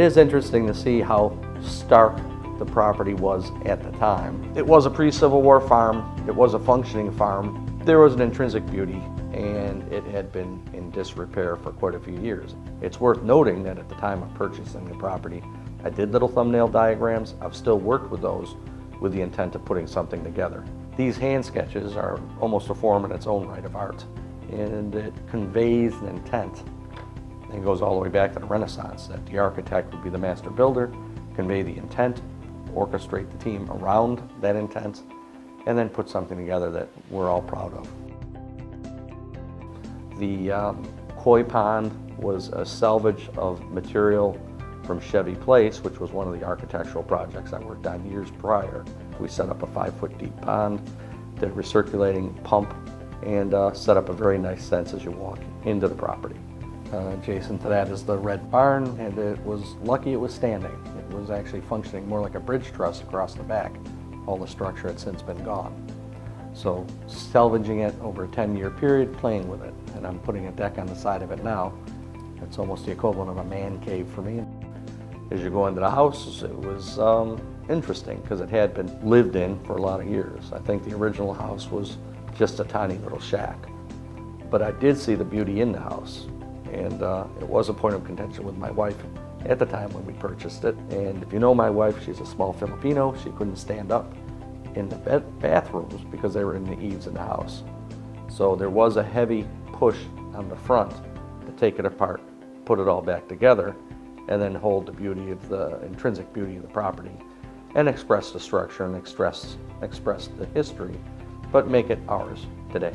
is interesting to see how stark the property was at the time. It was a pre-Civil War farm. It was a functioning farm. There was an intrinsic beauty, and it had been in disrepair for quite a few years. It's worth noting that at the time of purchasing the property, I did little thumbnail diagrams. I've still worked with those with the intent of putting something together. These hand sketches are almost a form in its own right of art, and it conveys an intent. It goes all the way back to the Renaissance, that the architect would be the master builder, convey the intent, orchestrate the team around that intent, and then put something together that we're all proud of. The koi pond was a salvage of material from Chevy Place, which was one of the architectural projects I worked on years prior. We set up a 5-foot deep pond, did a recirculating pump, and set up a very nice fence as you walk into the property. Adjacent to that is the red barn, and it was lucky it was standing. It was actually functioning more like a bridge truss across the back. All the structure had since been gone. So salvaging it over a 10-year period, playing with it. And I'm putting a deck on the side of it now. It's almost the equivalent of a man cave for me. As you go into the house, it was interesting because it had been lived in for a lot of years. I think the original house was just a tiny little shack. But I did see the beauty in the house. And it was a point of contention with my wife at the time when we purchased it. And if you know my wife, she's a small Filipino. She couldn't stand up in the bathrooms because they were in the eaves of the house. So there was a heavy push on the front to take it apart, put it all back together, and then hold the beauty of the intrinsic beauty of the property and express the structure and express the history, but make it ours today.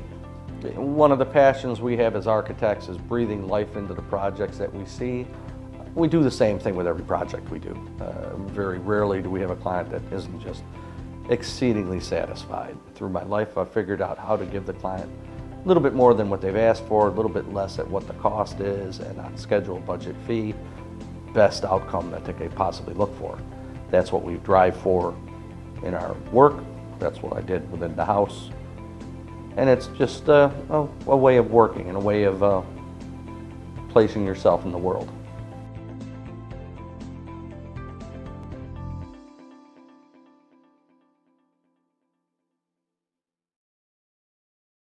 One of the passions we have as architects is breathing life into the projects that we see. We do the same thing with every project we do. Very rarely do we have a client that isn't just exceedingly satisfied. Through my life, I've figured out how to give the client a little bit more than what they've asked for, a little bit less at what the cost is, and on schedule, budget, fee, best outcome that they could possibly look for. That's what we drive for in our work. That's what I did within the house. And it's just a way of working and a way of placing yourself in the world.